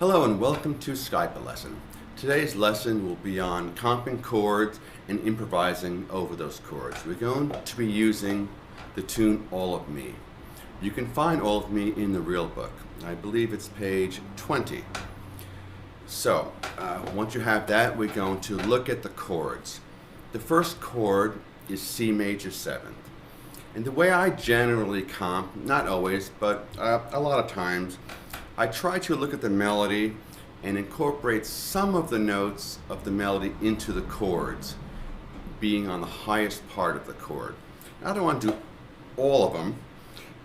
Hello and welcome to Skypelesson. Today's lesson will be on comping chords and improvising over those chords. We're going to be using the tune All of Me. You can find All of Me in the real book. I believe it's page 20. So, once you have that, we're going to look at the chords. The first chord is C major 7th. And the way I generally comp, not always, but a lot of times, I try to look at the melody and incorporate some of the notes of the melody into the chords, being on the highest part of the chord. I don't want to do all of them,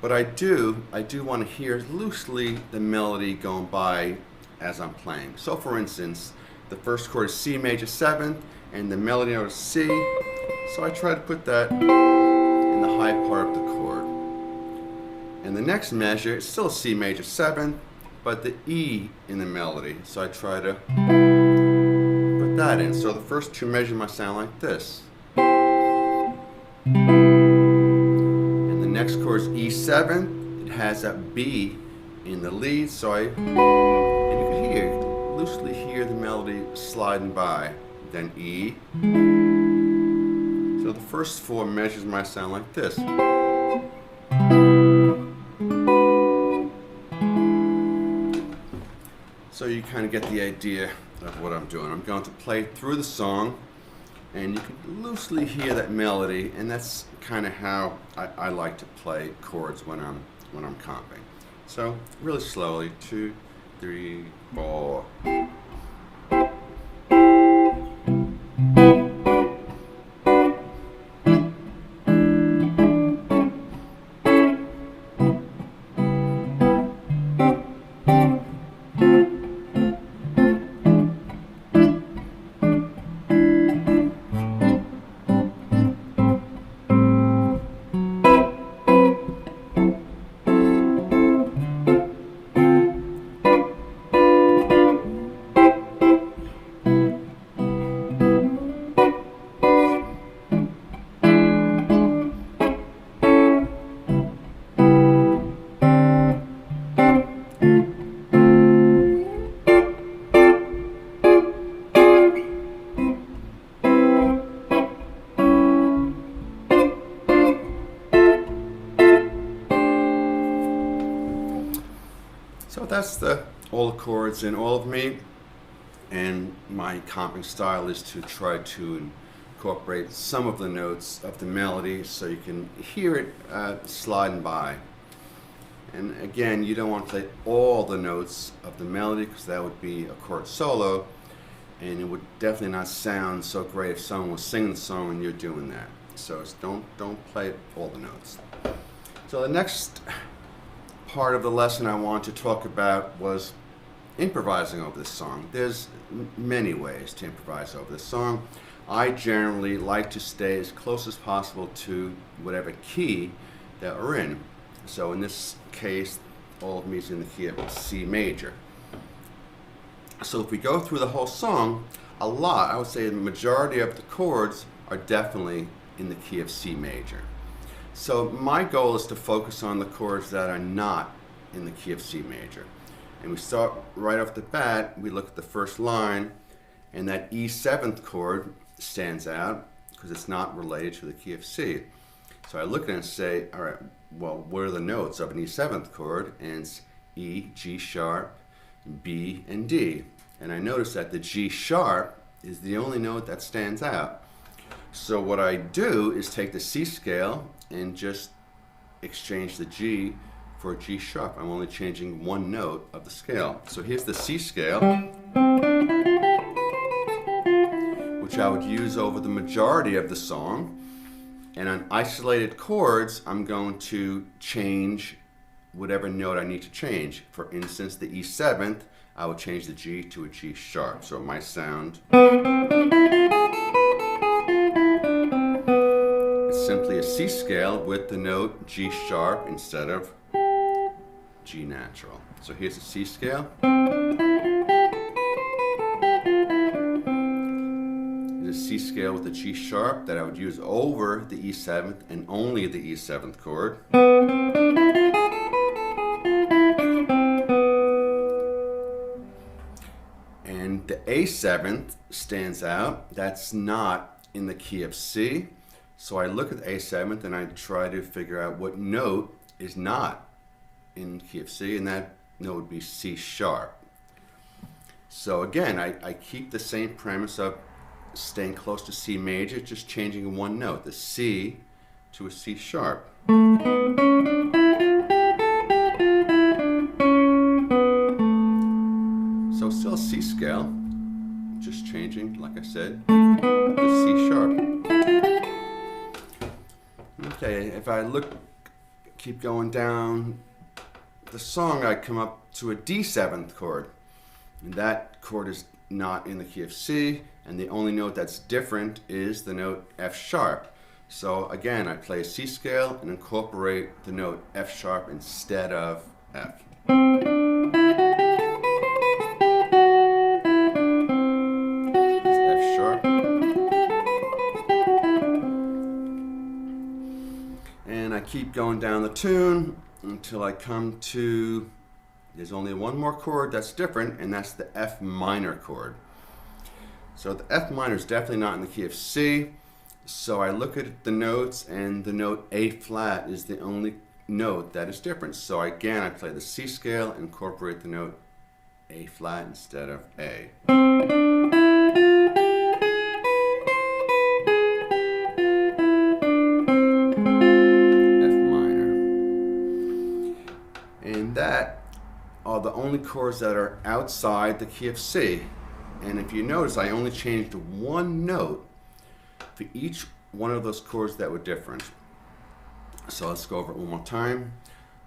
but I do want to hear loosely the melody going by as I'm playing. So for instance, the first chord is C major 7th and the melody note is C, so I try to put that in the high part of the chord. And the next measure is still C major 7th, but the E in the melody, so I try to put that in. So the first two measures might sound like this. And the next chord is E7. It has that B in the lead, so and you can loosely hear the melody sliding by. Then E. So the first four measures might sound like this. So you kind of get the idea of what I'm doing. I'm going to play through the song, and you can loosely hear that melody, and that's kind of how I like to play chords when I'm comping. So really slowly, 2, 3, 4. So that's all the chords in All of Me, and my comping style is to try to incorporate some of the notes of the melody so you can hear it sliding by. And again, you don't want to play all the notes of the melody because that would be a chord solo, and it would definitely not sound so great if someone was singing the song and you're doing that. So don't play all the notes. So the next part of the lesson I want to talk about was improvising over this song. There's many ways to improvise over this song. I generally like to stay as close as possible to whatever key that we're in. So in this case, All of Me is in the key of C major. So if we go through the whole song, I would say the majority of the chords are definitely in the key of C major. So my goal is to focus on the chords that are not in the key of C major. And we start right off the bat, we look at the first line, and that E7th chord stands out because it's not related to the key of C. So I look at it and say, all right, well, what are the notes of an E7th chord? And it's E, G sharp, B, and D. And I notice that the G sharp is the only note that stands out. So what I do is take the C scale and just exchange the G for a G sharp. I'm only changing one note of the scale. So here's the C scale, which I would use over the majority of the song. And on isolated chords, I'm going to change whatever note I need to change. For instance, the E7th, I would change the G to a G sharp. So it might sound simply a C scale with the note G sharp instead of G natural. So here's the C scale. Here's a C scale with a G sharp that I would use over the E7th and only the E7th chord. The A7th stands out. That's not in the key of C. So I look at the A7th and I try to figure out what note is not in the key of C, and that note would be C sharp. So again, I keep the same premise of staying close to C major, just changing one note, the C to a C sharp. So still a C scale, just changing, like I said, the C sharp. Okay, if I keep going down the song, I come up to a D7th chord. And that chord is not in the key of C, and the only note that's different is the note F sharp. So again, I play a C scale and incorporate the note F sharp instead of F. It's F sharp. And I keep going down the tune until I come to, there's only one more chord that's different, and that's the F minor chord. So the F minor is definitely not in the key of C. So I look at the notes, and the note A flat is the only note that is different. So again, I play the C scale and incorporate the note A flat instead of A. That are the only chords that are outside the key of C. And if you notice, I only changed one note for each one of those chords that were different. So let's go over it one more time.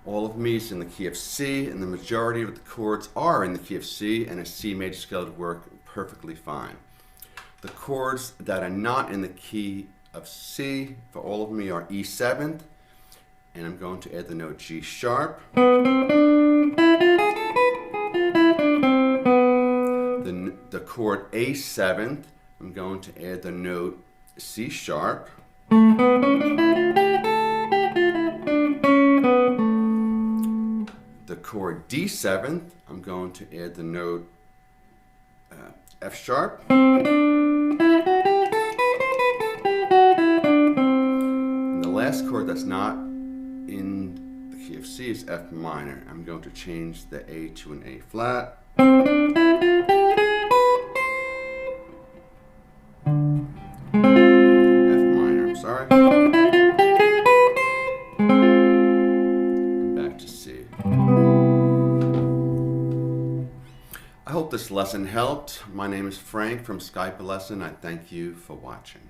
All of me is in the key of C, and the majority of the chords are in the key of C, and a C major scale would work perfectly fine. The chords that are not in the key of C for all of me are E7th, and I'm going to add the note G sharp. The chord A7th, I'm going to add the note C sharp. The chord D7th, I'm going to add the note F sharp. And the last chord that's not in the key of C is F minor. I'm going to change the A to an A flat. F minor, I'm sorry. And back to C. I hope this lesson helped. My name is Frank from Skypelesson. I thank you for watching.